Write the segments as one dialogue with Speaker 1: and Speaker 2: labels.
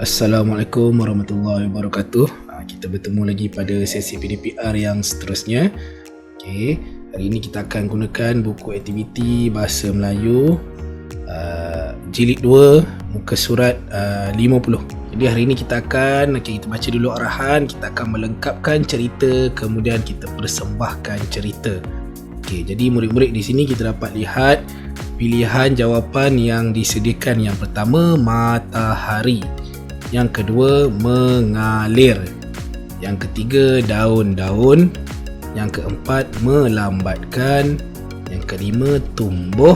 Speaker 1: Assalamualaikum warahmatullahi wabarakatuh. Kita bertemu lagi pada sesi PDPR yang seterusnya. Okey, hari ini kita akan gunakan buku aktiviti Bahasa Melayu Jilid 2 muka surat 50. Jadi hari ini kita baca dulu arahan, kita akan melengkapkan cerita, kemudian kita persembahkan cerita. Okey, jadi murid-murid di sini kita dapat lihat pilihan jawapan yang disediakan. Yang pertama, matahari. Yang kedua, mengalir. Yang ketiga, daun-daun. Yang keempat, melambatkan. Yang kelima, tumbuh.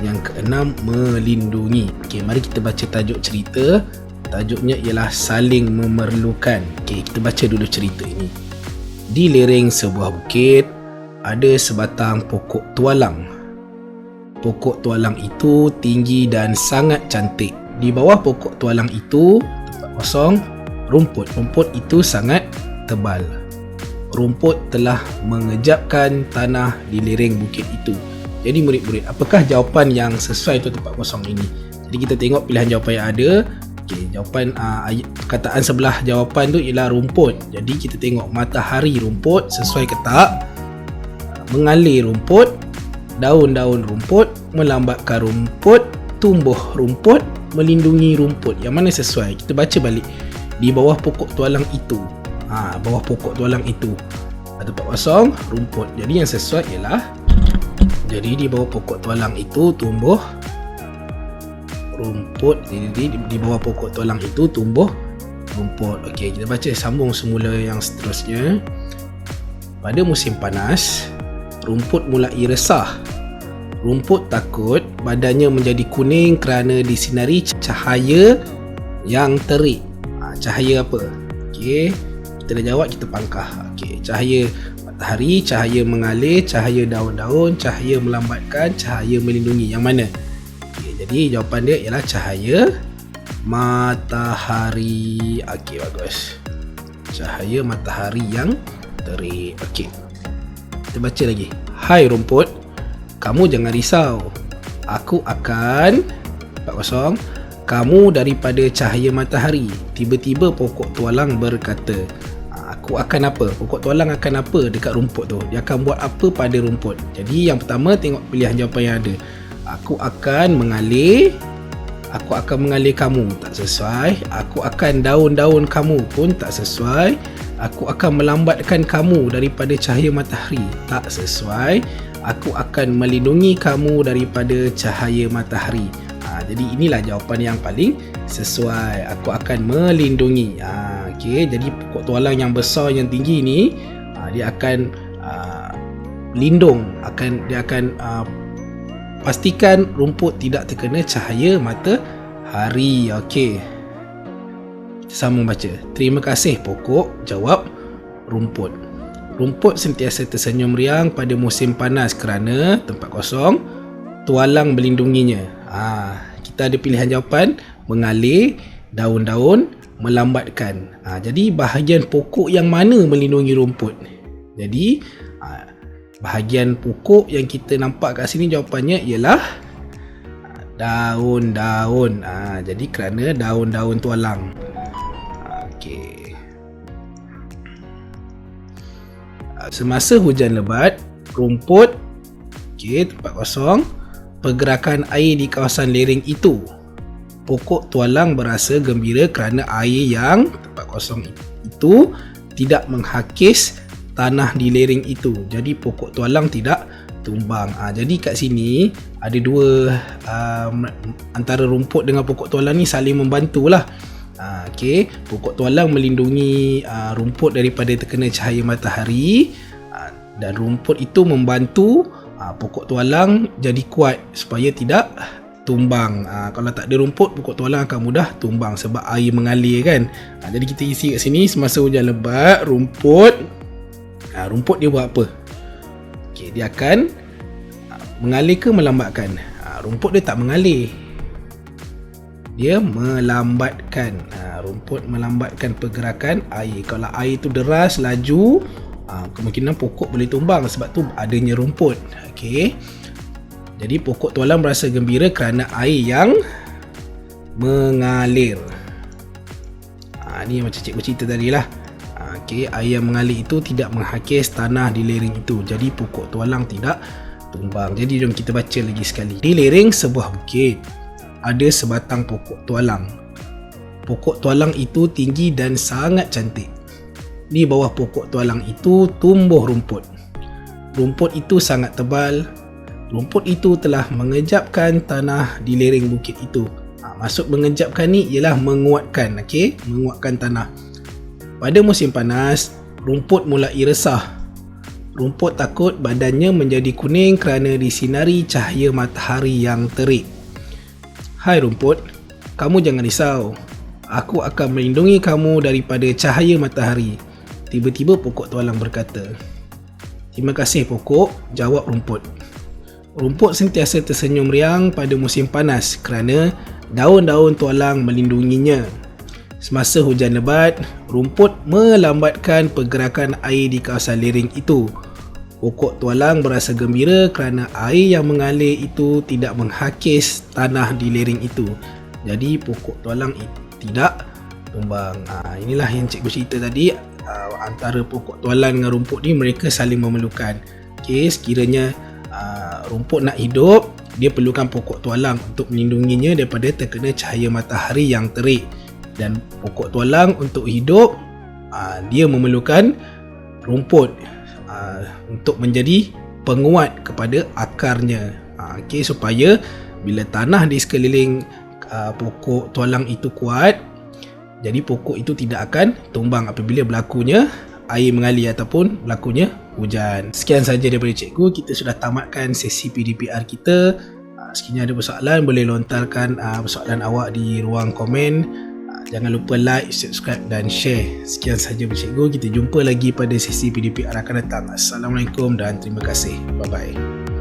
Speaker 1: Yang keenam, melindungi. Okey, mari kita baca tajuk cerita. Tajuknya ialah saling memerlukan. Okey, kita baca dulu cerita ini. Di lereng sebuah bukit ada sebatang pokok tualang. Pokok tualang itu tinggi dan sangat cantik. Di bawah pokok tualang itu kosong, rumput itu sangat tebal. Rumput telah mengejapkan tanah di lereng bukit itu. Jadi murid-murid, apakah jawapan yang sesuai untuk tempat kosong ini? Jadi kita tengok pilihan jawapan yang ada. Okey, jawapan perkataan sebelah jawapan tu ialah rumput. Jadi kita tengok matahari rumput, sesuai ke tak? Mengalir rumput, daun-daun rumput, melambatkan rumput, tumbuh rumput, melindungi rumput. Yang mana sesuai? Kita baca balik. Di bawah pokok tualang itu. Bawah pokok tualang itu. Tempat kosong, rumput. Jadi yang sesuai ialah, jadi di bawah pokok tualang itu tumbuh rumput. Jadi di bawah pokok tualang itu tumbuh rumput. Okey, kita baca sambung semula yang seterusnya. Pada musim panas, rumput mulai resah. Rumput takut badannya menjadi kuning kerana disinari cahaya yang terik. Cahaya apa? Okey, kita dah jawab, kita pangkah. Okey, cahaya matahari, cahaya mengalir, cahaya daun-daun, cahaya melambatkan, cahaya melindungi. Yang mana? Okey, jadi jawapan dia ialah cahaya matahari. Okey, bagus. Cahaya matahari yang terik. Okey, kita baca lagi. Hai rumput, kamu jangan risau. Aku akan kamu daripada cahaya matahari. Tiba-tiba pokok tualang berkata. Aku akan apa? Pokok tualang akan apa dekat rumput tu? Dia akan buat apa pada rumput? Jadi yang pertama, tengok pilihan jawapan yang ada. Aku akan mengalir. Aku akan mengalir kamu. Tak sesuai. Aku akan daun-daun kamu pun tak sesuai. Aku akan melambatkan kamu daripada cahaya matahari. Tak sesuai. Aku akan melindungi kamu daripada cahaya matahari. Jadi inilah jawapan yang paling sesuai. Aku akan melindungi. Okey, jadi pokok tualang yang besar, yang tinggi ni, dia akan lindung, dia akan pastikan rumput tidak terkena cahaya matahari. Okey, kita sambung baca. Terima kasih pokok, jawab rumput. Rumput sentiasa tersenyum riang pada musim panas kerana tempat kosong, tualang melindunginya. Kita ada pilihan jawapan: mengalir, daun-daun, melambatkan. Jadi bahagian pokok yang mana melindungi rumput? Jadi bahagian pokok yang kita nampak kat sini jawapannya ialah daun-daun. Jadi kerana daun-daun tualang. Okey. Semasa hujan lebat, rumput, tempat kosong, pergerakan air di kawasan lereng itu. Pokok tualang berasa gembira kerana air yang tempat kosong itu tidak menghakis tanah di lereng itu. Jadi pokok tualang tidak tumbang. Jadi kat sini ada dua, antara rumput dengan pokok tualang ni saling membantulah. Okey, pokok tualang melindungi rumput daripada terkena cahaya matahari, dan rumput itu membantu pokok tualang jadi kuat supaya tidak tumbang. Kalau tak ada rumput, pokok tualang akan mudah tumbang sebab air mengalir kan. Jadi kita isi kat sini, semasa hujan lebat, rumput dia buat apa? Okey, dia akan mengalir ke melambatkan? Rumput dia tak mengalir, dia melambatkan. Rumput melambatkan pergerakan air. Kalau air tu deras, laju, kemungkinan pokok boleh tumbang sebab tu adanya rumput. Okey, jadi pokok tualang merasa gembira kerana air yang mengalir. Ni macam cikgu cerita tadi lah. Okey, air yang mengalir itu tidak menghakis tanah di lereng itu. Jadi pokok tualang tidak tumbang. Jadi jom kita baca lagi sekali. Di lereng sebuah bukit ada sebatang pokok tualang. Pokok tualang itu tinggi dan sangat cantik. Di bawah pokok tualang itu tumbuh rumput. Rumput itu sangat tebal. Rumput itu telah mengejapkan tanah di lereng bukit itu. Maksud mengejapkan ni ialah menguatkan, okey, menguatkan tanah. Pada musim panas, rumput mulai resah. Rumput takut badannya menjadi kuning kerana disinari cahaya matahari yang terik. Hai rumput, kamu jangan risau. Aku akan melindungi kamu daripada cahaya matahari. Tiba-tiba pokok tualang berkata. Terima kasih pokok, jawab rumput. Rumput sentiasa tersenyum riang pada musim panas kerana daun-daun tualang melindunginya. Semasa hujan lebat, rumput melambatkan pergerakan air di kawasan lereng itu. Pokok tualang berasa gembira kerana air yang mengalir itu tidak menghakis tanah di lereng itu. Jadi pokok tualang tidak tumbang. Inilah yang cikgu cerita tadi. Antara pokok tualang dengan rumput ni mereka saling memerlukan. Okay, sekiranya rumput nak hidup, dia perlukan pokok tualang untuk melindunginya daripada terkena cahaya matahari yang terik. Dan pokok tualang untuk hidup, dia memerlukan rumput untuk menjadi penguat kepada akarnya. Okay, supaya bila tanah di sekeliling pokok tualang itu kuat, jadi pokok itu tidak akan tumbang apabila berlakunya air mengalir ataupun berlakunya hujan. Sekian sahaja daripada cikgu. Kita sudah tamatkan sesi PDPR kita. Sekiranya ada persoalan, boleh lontarkan persoalan awak di ruang komen. Jangan lupa like, subscribe dan share. Sekian sahaja dari cikgu. Kita jumpa lagi pada sesi PDPR akan datang. Assalamualaikum dan terima kasih. Bye-bye.